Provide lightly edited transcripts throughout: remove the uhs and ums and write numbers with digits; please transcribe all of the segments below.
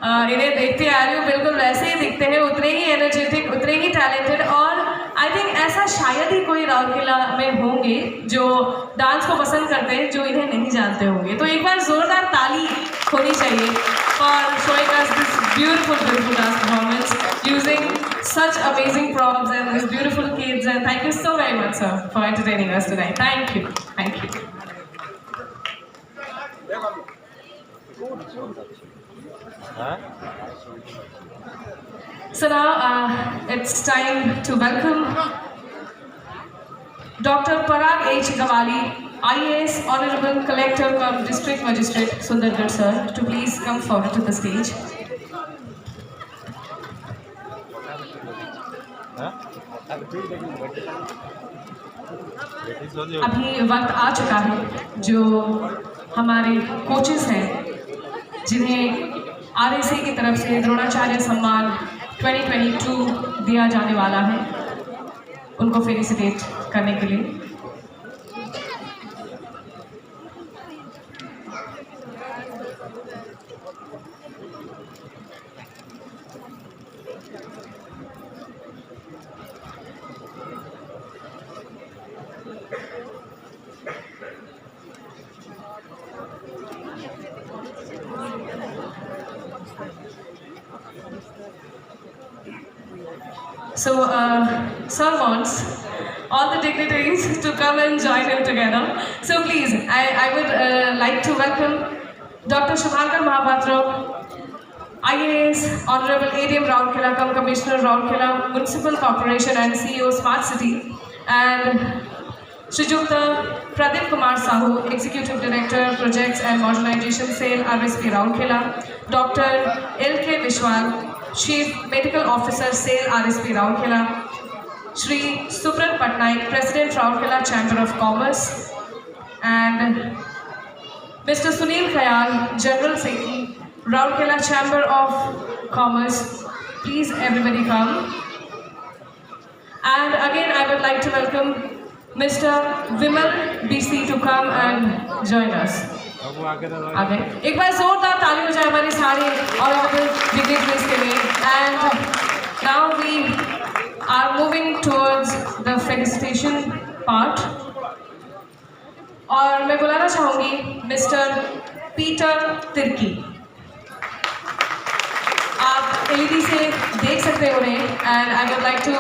इन्हें देखते आ रही हूँ, बिल्कुल वैसे ही दिखते हैं, उतने ही एनर्जेटिक, उतने ही टैलेंटेड। और आई थिंक ऐसा शायद ही कोई राउरकेला में होंगे जो डांस को पसंद करते हैं जो इन्हें नहीं जानते होंगे। तो एक बार जोरदार ताली होनी चाहिए for showing us this beautiful dance performance using such amazing props and these beautiful kids, and thank you so very much, sir, for entertaining us tonight. Thank you. So now it's time to welcome Dr. Parag H. Gawali, IAS Honorable Collector cum District Magistrate, Sundargarh, sir, to please come forward to the stage. अभी वक्त आ चुका है जो हमारे coaches हैं जिन्हें RSA की तरफ से द्रोणाचार्य सम्मान 2022 दिया जाने वाला है, उनको फेलिसिटेट करने के लिए। So, sir wants all the dignitaries to come and join him together. So please, I would like to welcome Dr. Shubhankar Mahapatra, IAS Honorable ADM Rourkela, cum Commissioner Rourkela Municipal Corporation and CEO Smart City, and Shrijukta Pradeep Kumar Sahu, Executive Director Projects and Modernization Sale, RSP Rourkela, Dr. L.K. Vishwal, Chief Medical Officer, Sale, RSP Rourkela, Shri Subrat Patnaik, President Rourkela Chamber of Commerce, and Mr. Sunil Khayal, General Secretary, Rourkela Chamber of Commerce. Please everybody come. And again I would like to welcome Mr. Vimal BC to come and join us. आगे एक बार जोरदार ताली हो जाए हमारी सारी honourable dignitaries के लिए। And now we are moving towards the felicitation part, और मैं बुलाना चाहूँगी मिस्टर पीटर तिर्की। आप LED से देख सकते हो उन्हें। And I would like to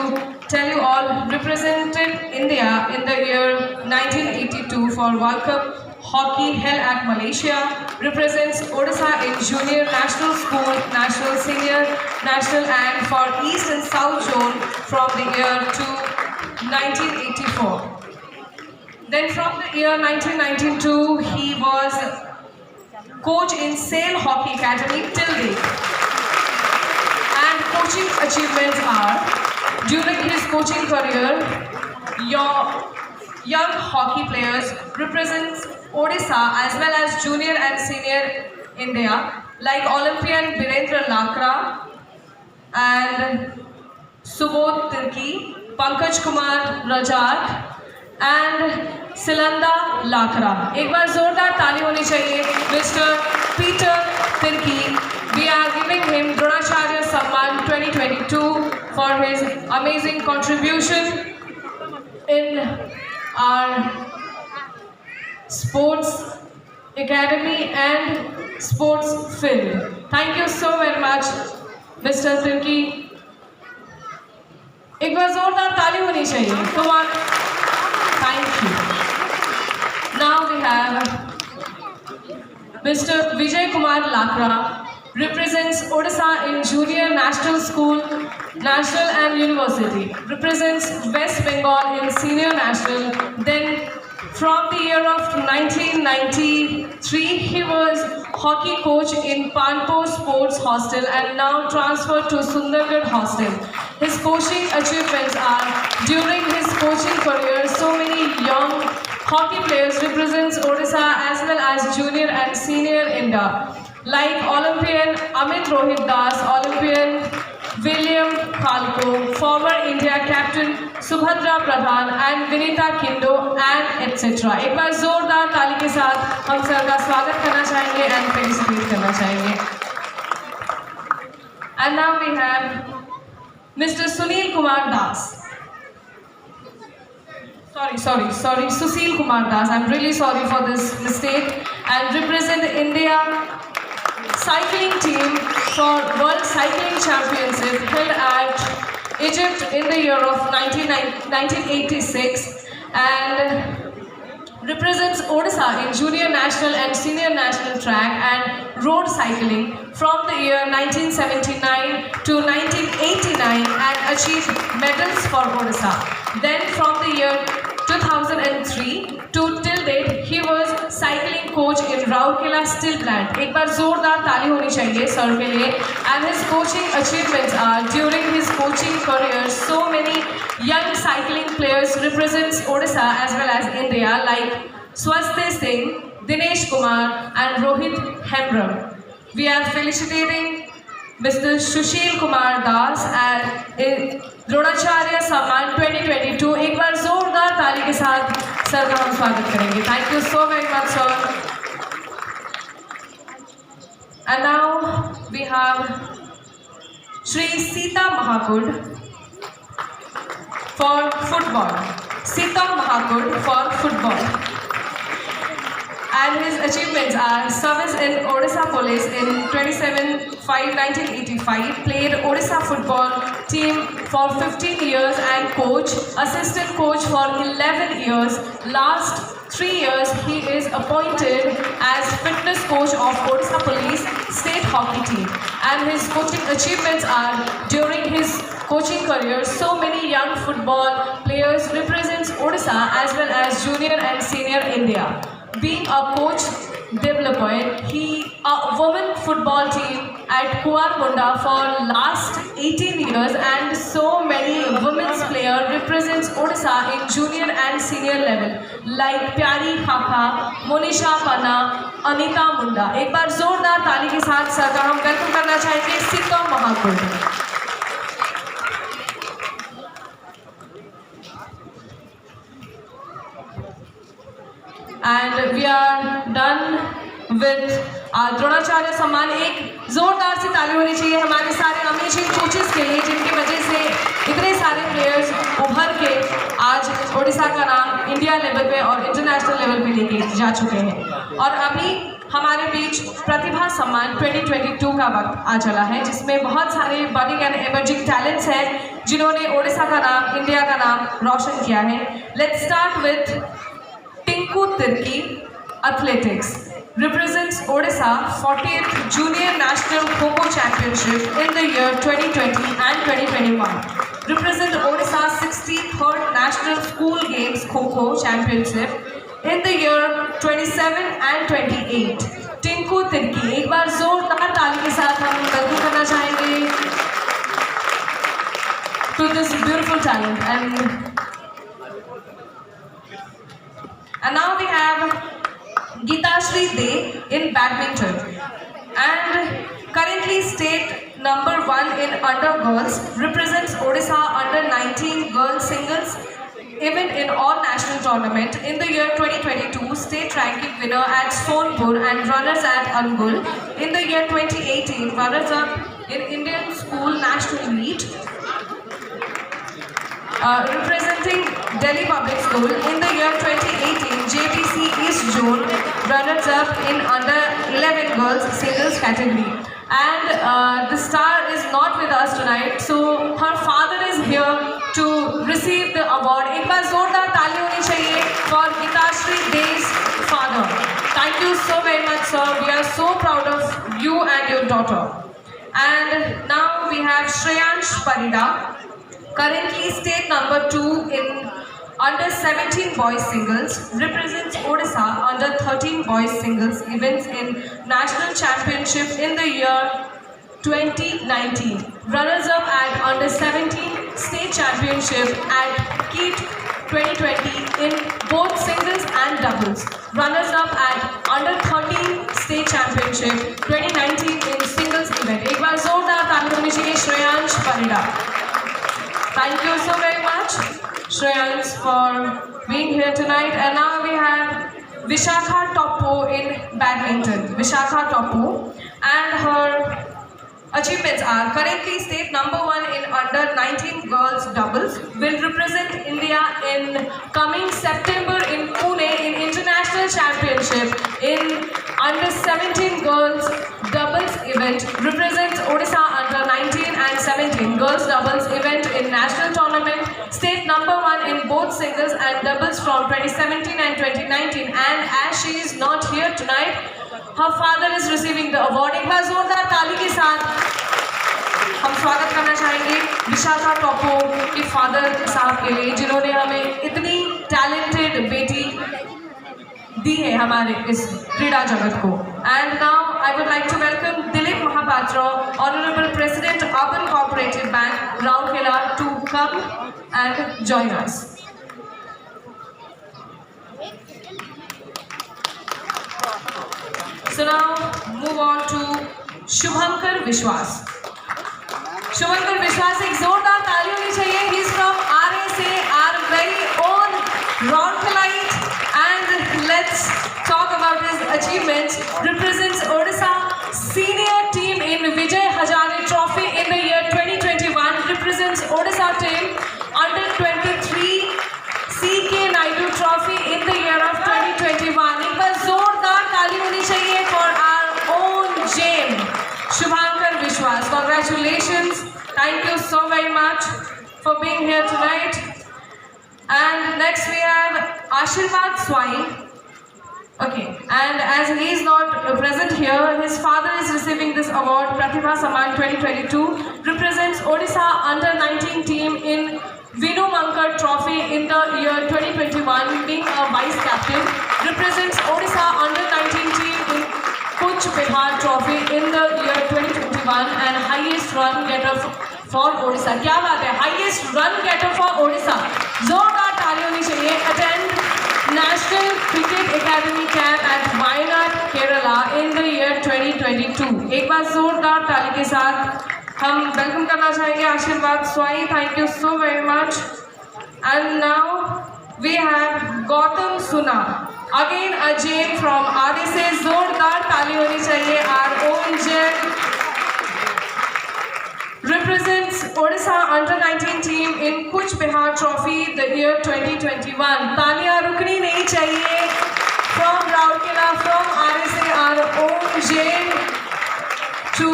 tell you all, represented India in the year 1982 for World Cup Hockey held at Malaysia, represents Odisha in Junior National School, National Senior, National and for East and South Zone from the year to 1984. Then from the year 1992, he was coach in Sale Hockey Academy till date. And coaching achievements are, during his coaching career, your young hockey players represents Odisha as well as junior and senior India, like Olympian Virendra Lakra and Subodh Tirki, Pankaj Kumar Rajak and Silanda Lakra. एक बार जोरदार ताली होनी चाहिए Mr. Peter Tirki. We are giving him Dronacharya Samman 2022 for his amazing contribution in our sports academy and sports field. Thank you so very much, Mr. Tirki. एक बार जोरदार ताली होनी चाहिए. Come on. Thank you. Now we have Mr. Vijay Kumar Lakra, represents Odisha in Junior National School, National and University, represents West Bengal in Senior National. Then from the year of 1993, he was hockey coach in Panpo Sports Hostel and now transferred to Sundargarh Hostel. His coaching achievements are, during his coaching career, so many young hockey players represents Odisha as well as junior and senior India, like Olympian Amit Rohit Das, Olympian William Khalko, former India captain Subhadra Pradhan and Vinita Kindo and etc. एक बार जोरदार ताली के साथ हम sir का स्वागत करना चाहेंगे and फेलिसिटेट करना चाहेंगे. And now we have Mr. Sunil Kumar Das. Sorry, Susil Kumar Das. I'm really sorry for this mistake. And represent India cycling team for World Cycling Championship held at Egypt in the year of 1986 and represents Odisha in junior national and senior national track and road cycling from the year 1979 to 1989 and achieved medals for Odisha. Then from the year 2003 to till date he was cycling coach in Rourkela Steel Plant. एक बार जोरदार ताली होनी चाहिए sir के लिए. And his coaching achievements are during his coaching career so many young cycling players represents Odisha as well as India like Swasthi Singh, Dinesh Kumar and Rohit Hembram. We are felicitating Mr. Sushil Kumar Das and Dronacharya सम्मान 2022. एक बार जोरदार ताली के साथ sir का हम स्वागत करेंगे. Thank you so very much, sir. And now we have Shri Sita Mahakud for football. Sita Mahakud for football. And his achievements are service in Odisha Police in 27/5/1985, played Odisha football team for 15 years and coach, assistant coach for 11 years. Last 3 years he is appointed as fitness coach of Odisha Police state hockey team. And his coaching achievements are during his coaching career so many young football players represents Odisha as well as junior and senior India. Being a coach developer, he a women football team at Kuarmunda for last 18 years and so many women's player represents Odisha in junior and senior level like Pyari Khaka, Monisha Panna, Anita Munda. एक बार जोरदार ताली के साथ sir का हम welcome करना चाहेंगे Sita महाकुंड. And we are done with Dronacharya सम्मान. एक जोरदार सी ताली होनी चाहिए हमारे सारे अमेजिंग कोचेस के लिए जिनकी वजह से इतने सारे प्लेयर्स उभर के आज ओडिशा का नाम इंडिया लेवल पे और इंटरनेशनल लेवल पे लेके जा चुके हैं. और अभी हमारे बीच प्रतिभा सम्मान 2022 का वक्त आ चला है जिसमें बहुत सारे बर्निंग एंड एमर्जिंग टैलेंट्स हैं जिन्होंने ओडिशा का नाम, इंडिया का नाम रोशन किया है. Let's start with Tinku Tirki Athletics. Represents Odisha 40th Junior National Kho-Kho Championship in the year 2020 and 2021. Represents Odisha 63rd National School Games Kho-Kho Championship in the year 27 and 28. Tinku Tirki. एक बार जोरदार ताली के साथ हम welcome करना चाहेंगे to this beautiful talent. And now we have Geetashri De in badminton and currently state number 1 in under girls, represents Odisha under 19 girls singles event in all national tournament in the year 2022, state ranking winner at Sonpur and runners at Angul. In the year 2018, runners up in Indian School National Meet. Representing Delhi Public School in the year 2018, JBC East Zone runners up in under 11 girls singles category. And the star is not with us tonight, so her father is here to receive the award. एक बार जोरदार ताली होनी चाहिए for Geetashri De's father. Thank you so very much, sir. We are so proud of you and your daughter. And now we have Shreyansh Parida. Currently state number 2 in under 17 boys singles, represents Odisha under 13 boys singles events in national championship in the year 2019. Runners up at under 17 state championship at KEET 2020 in both singles and doubles. Runners up at under 13 state championship 2019 in singles event. एक बार जोरदार ताली होनी चाहिए Shreyansh Parida. Thank you so very much, Shreyans, for being here tonight. And now we have Vishakha Toppo in badminton. Vishakha Toppo and her achievements are currently state number 1 in under 19 girls doubles, will represent India in coming September in Pune in international championship in under 17 girls doubles event, represents Odisha under 19 and 17 girls doubles event in national tournament, state number 1 in both singles and doubles from 2017 and 2019, and as she is not here tonight, her father is receiving the award. एक बार जोरदार ताली के साथ हम स्वागत करना चाहेंगे विशाखा टॉपो के फादर साहब के लिए, जिन्होंने हमें इतनी टैलेंटेड बेटी दी है हमारे इस क्रीड़ा जगत को. And now I would like to welcome Dilip Mahapatra, honourable president urban cooperative bank Rourkela, to come and join us. So now move on to Shubhankar Vishwas. Shubhankar Vishwas, एक जोरदार ताली होनी चाहिए. He is from RSA, our very own Rourkelite, and let's talk about his achievements. Represents Odisha senior team in Vijay Hazare Trophy in the year 2021. Represents Odisha team under 23 CK Naidu Trophy in the year of 2021. एक बार जोरदार ताली होनी चाहिए for our own Jane, Shubhankar Vishwas. Congratulations. Thank you so very much for being here tonight. And next we have Ashirvad Swai. Okay, and as he is not present here, his father is receiving this award, Pratibha Saman 2022. Represents Odisha under 19 team in Vinu Mankar Trophy in the year 2021, being a vice captain. Represents Odisha under 19 team in Kuch Bihar Trophy in the year 2021 and highest run getter for Odisha. क्या बात है, highest run getter for Odisha. जोरदार ताली होनी चाहिए. Attend National Cricket Academy camp at Wayanad, Kerala in the year 2022. एक बार जोरदार ताली के साथ हम वेलकम करना चाहेंगे आशीर्वाद स्वाई. Thank you so very much. And now we have Gautam Suna, again a Jain from RSA. जोरदार ताली होनी चाहिए. Our own Jain represents Odisha under 19 team in Kuch Bihar Trophy the year 2021. तालियां रुकनी नहीं चाहिए. From Rourkela, from RSA, our own Jain, to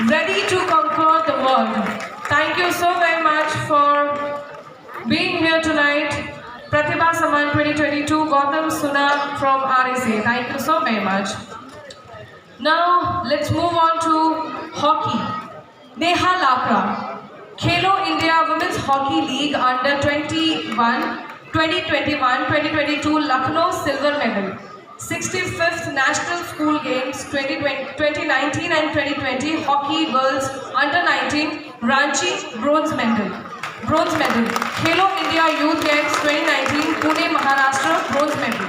ready to conquer the world. Thank you so very much for being here tonight. Pratibha Saman 2022, Gautam Suna from RSA. Thank you so very much. Now let's move on to hockey. Neha Lakra, Khelo India Women's Hockey League under 2021-2022 Lucknow silver medal. 65th National School Games 2019 and 2020 Hockey Girls under 19 Ranchi bronze medal. Khelo India Youth Games 2019 Pune Maharashtra bronze medal.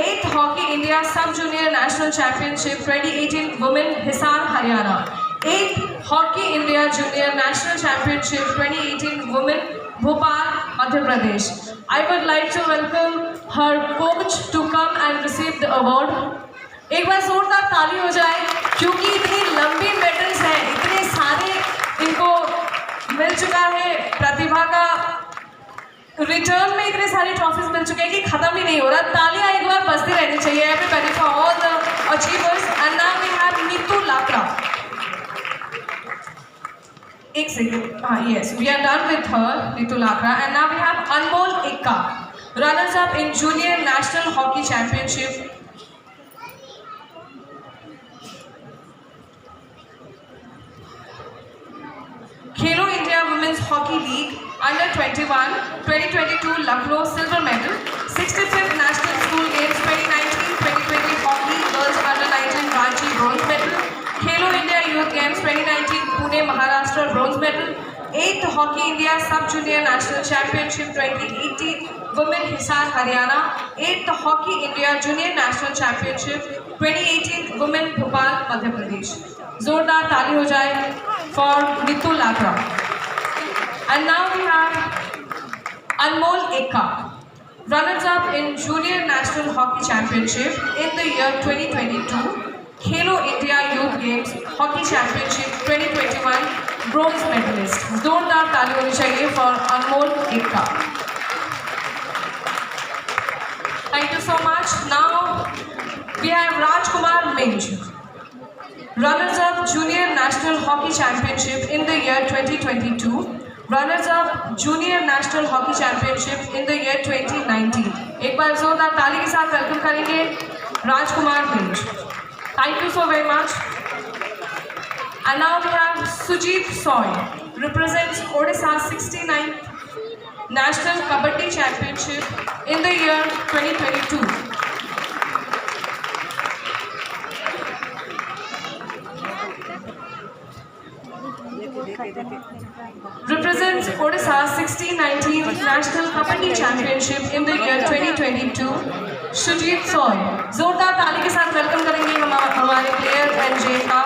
8th Hockey India Sub Junior National Championship 2018 Women Hisar Haryana. 8th Hockey India Junior National Championship 2018 Women Bhopal Madhya Pradesh. I would like to welcome her coach to come and receive the award. एक बार जोरदार ताली हो जाए, क्योंकि इतनी लंबी medals हैं, इतने सारे इनको मिल चुका है. प्रतिभा का रिटर्न में इतने सारे ट्रॉफीज मिल चुके हैं कि खत्म ही नहीं हो रहा. तालियां एक बार बजती रहनी चाहिए. Everybody for all the achievers. And now we have Neetu Lakra. एक second. Yes, we are done with her, Neetu Lakra, and now we have Anmol Ekka, runners up in Junior National Hockey Championship. Khelo India Women's Hockey League under 21 2022 Lucknow silver medal. 65th National School Games 2019-2020 Hockey Girls under 19 Ranchi bronze medal. Khelo India Youth Games 2019 Pune Maharashtra bronze medal. 8th Hockey India Sub Junior National Championship 2018 Women Hisar Haryana. 8th Hockey India Junior National Championship 2018 Women Bhopal Madhya Pradesh. जोरदार ताली हो जाए for Neetu Lakra. And now we have Anmol Ekka, runners up in Junior National Hockey Championship in the year 2022. Khelo India Youth Games Hockey Championship 2021 bronze medalist. जोरदार ताली होनी चाहिए for Anmol Ekka. Thank you so much. Now we have Rajkumar Minj, runners-up Junior National Hockey Championship in the year 2022, runners-up Junior National Hockey Championship in the year 2019. एक बार जोरदार ताली के साथ welcome करेंगे राजकुमार Minz. Thank you so very much. And now we have Sujit Soy, represents Odisha 69th National Kabaddi Championship in the year 2022. Represents Odisha 16-19 National Kabaddi Championship in the year 2022. Sujit Soy. जोरदार ताली के साथ welcome करेंगे हमारे player and जे का.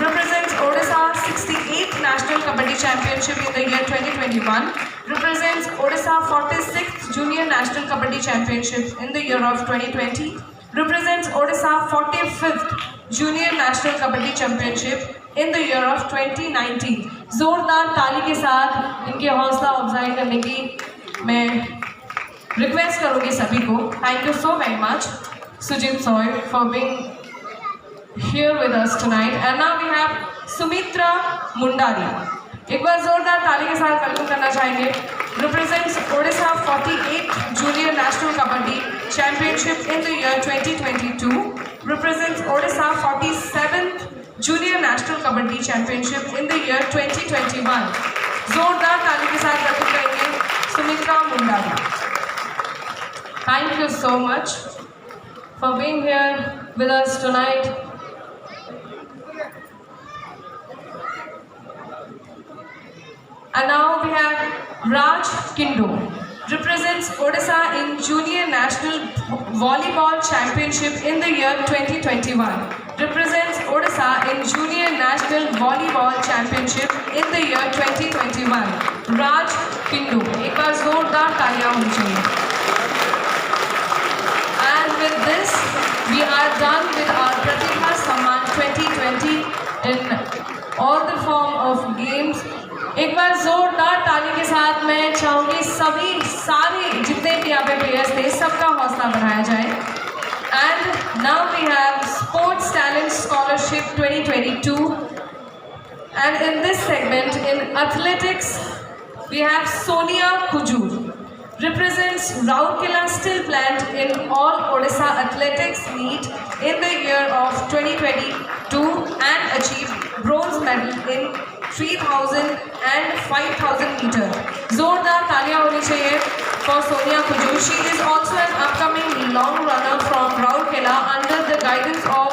Represents Odisha 68th National Kabaddi Championship in the year 2021. Represents Odisha 46th Junior National Kabaddi Championship in the year of 2020. Represents Odisha 45th Junior National Kabaddi Championship in the year of 2019. जोरदार ताली के साथ इनके हौसला अफजाई करने की मैं रिक्वेस्ट करूंगी सभी को. Thank you so very much Sujit Soy for being here with us tonight. And now we have Sumitra Mundari. एक बार जोरदार ताली के साथ वेलकम करना चाहेंगे. Represents Odisha 48th Junior National Kabaddi Championship in the year 2022. Represents Odisha 47th Junior National Kabaddi Championship in the year 2021. जोरदार ताली के साथ वेलकम करेंगे Sumitra Mundari. Thank you so much for being here with us tonight. And now we have Raj Kindo, represents Odisha in Junior National Volleyball Championship in the year 2021. Represents Odisha in Junior National Volleyball Championship in the year 2021. Raj Kindo. एक बार जोरदार तालियां होनी चाहिए. And with this, we are done with our Pratibha Samman 2020 in all the form of games. एक बार जोरदार ताली के साथ मैं चाहूँगी सभी सारे जितने भी यहाँ पे प्लेयर्स थे सबका हौसला बढ़ाया जाए. And now we have Sports Talent Scholarship 2022. And in this segment, in athletics, we have Sonia Kujur. Represents Rourkela Steel Plant in all Odisha Athletics meet in the year of 2022 and achieved bronze medal in 3000 and 5000 meter. जोरदार तालियां होनी चाहिए for Sonia Kujur. She is also an upcoming long runner from Rourkela under the guidance of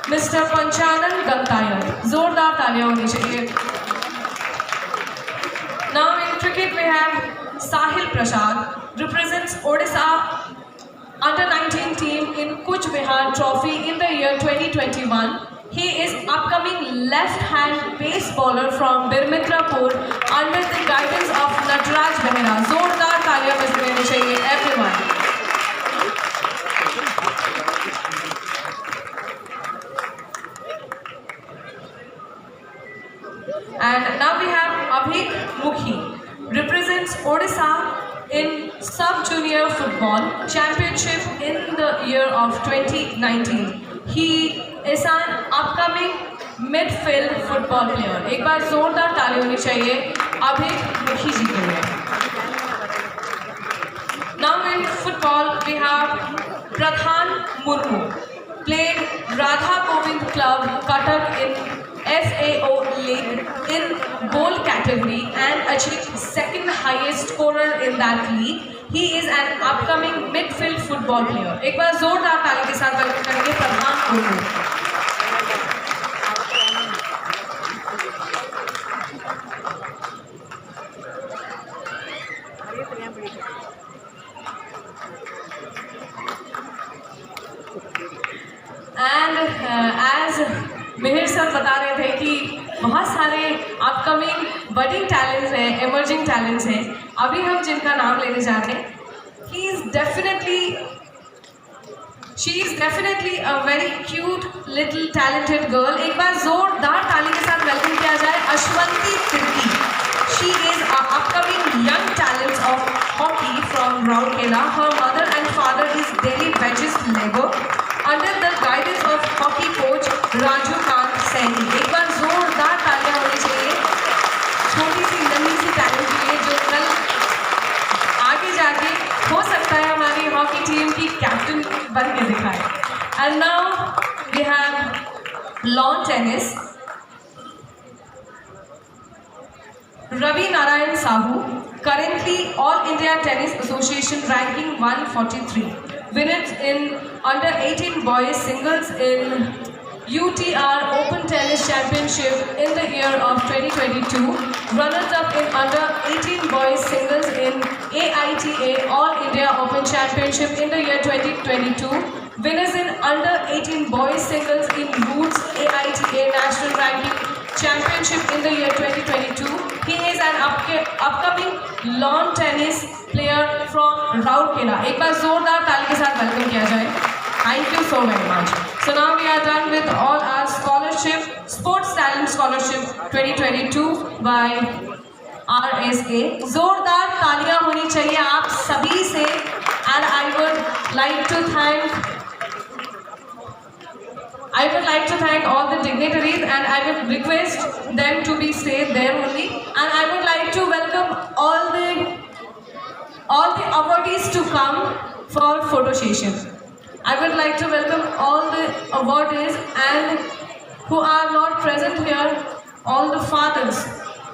Mr. Panchanan Gantayan. जोरदार तालियां होनी चाहिए. Now in cricket we have Sahil Prasad, represents Odisha under-19 team in Kuch Bihar Trophy in the year 2021. He is upcoming left-hand pace bowler from Birmitrapur under the guidance of Nataraj Behera. जोरदार तालियां बजनी चाहिए everyone. And now we have Abhik Mukhi, represents Odisha in Sub-Junior Football Championship in the year of 2019. He is an upcoming midfield football player. एक बार जोरदार ताली होनी चाहिए अभिक मुखी जी के लिए. Now in football we have Pradhan Murmu, played Radha Govind Club Cuttack in FAO League in goal category and achieved second highest scorer in that league. He is an upcoming midfield football player. एक बार जोरदार ताली के साथ welcome करेंगे Pradhan Murmu. And as Mihir sir बता रहे थे कि बहुत सारे अपकमिंग बडिंग टैलेंट्स हैं, एमर्जिंग टैलेंट्स हैं. अभी हम जिनका नाम लेने जा रहे हैं, he is definitely She is definitely a very cute little talented girl. एक बार जोरदार ताली के साथ वेलकम किया जाए अश्वंती Tirkey. She is an upcoming young talent of hockey from Rourkela. Her mother and father is Delhi Wedges Lego under the guidance of hockey coach Raju Kant Saini. एक बार जोरदार तालियां होनी चाहिए छोटी सी नन्ही सी टैलेंट के लिए जो कल आगे जाके हो सकता है हमारी हॉकी टीम की कैप्टन बन के दिखाए. And now we have lawn tennis. Ravi Narayan Sahu, currently All India Tennis Association ranking 143. Winners in under 18 boys singles in UTR Open Tennis Championship in the year of 2022. Runners up in under 18 boys singles in AITA All India Open Championship in the year 2022. Winners in under 18 boys singles in Roots AITA National Ranking Championship in the year 2022. He is an upcoming lawn tennis player from Rourkela. एक बार जोरदार ताली के साथ welcome किया जाए. Thank you so very much. So now we are done with all our scholarship, Sports Talent Scholarship 2022 by RSA. जोरदार तालियां होनी चाहिए आप सभी से. And I would like to thank all the dignitaries, and I would request them to be stayed there only. And I would like to welcome all the awardees to come for photo session. I would like to welcome all the awardees and who are not present here, all the fathers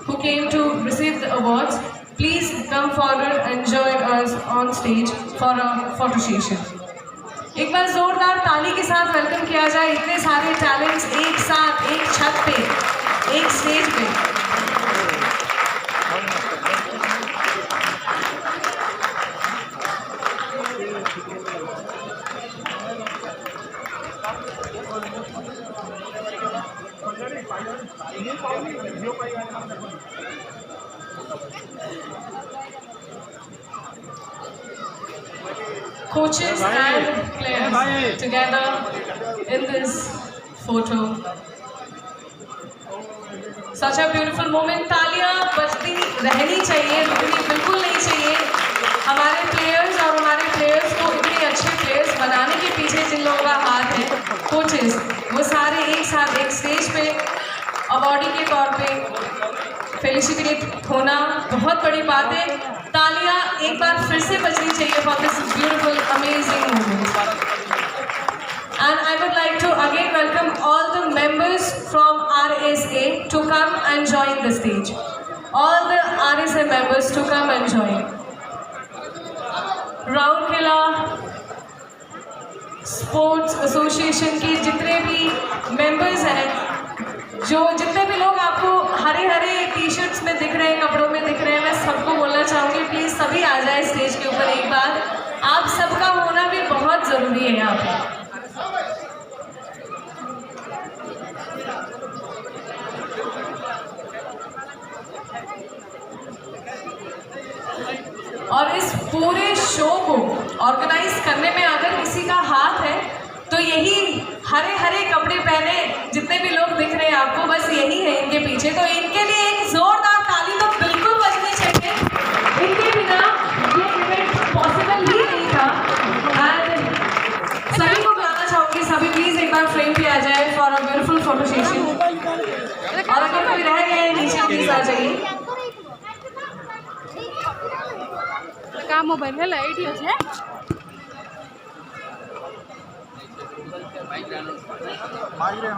who came to receive the awards. Please come forward and join us on stage for a photo session. एक बार जोरदार ताली के साथ welcome किया जाए इतने सारे talents एक साथ एक छत पे एक स्टेज पे. Coaches and players together in this photo. Such a beautiful moment. तालियां बजती रहनी चाहिए, रुकनी बिल्कुल नहीं चाहिए. हमारे प्लेयर्स और हमारे प्लेयर्स को इतने अच्छे प्लेयर्स बनाने के पीछे जिन लोगों का हाथ है, कोचेस, वो सारे एक साथ एक स्टेज पे अवॉर्डी के तौर पे फेलिसिटेट होना बहुत बड़ी बात है. तालियां एक बार फिर से बजनी चाहिए for this beautiful amazing moment. And I would like to again welcome all the members from RSA to come and join the stage. All the RSA members to come and join. Rourkela Sports Association के जितने भी members हैं, जो जितने भी लोग आपको Hare Hare T shirts में दिख रहे हैं, कपड़ों में दिख रहे हैं, मैं सबको बोलना चाहूँगी प्लीज़ सभी आ जाए स्टेज के ऊपर एक बार. आप सबका होना भी बहुत ज़रूरी है यहाँ पे. और इस पूरे शो को ऑर्गेनाइज करने में अगर किसी का हाथ है तो यही हरे हरे कपड़े पहने जितने भी लोग दिख रहे हैं आपको, बस यही है इनके पीछे. तो इनके लिए एक जोरदार ताली तो बिल्कुल बजनी चाहिए. इनके बिना ये इवेंट पॉसिबल ही नहीं था. एंड सभी को बुलाना चाहूँगी, सभी प्लीज एक बार फ्रेम पे आ जाए for a beautiful photo session. और अगर कोई रह गए नीचे प्लीज आ जाइए. का मोबाइल है लाइट है माइग्रेन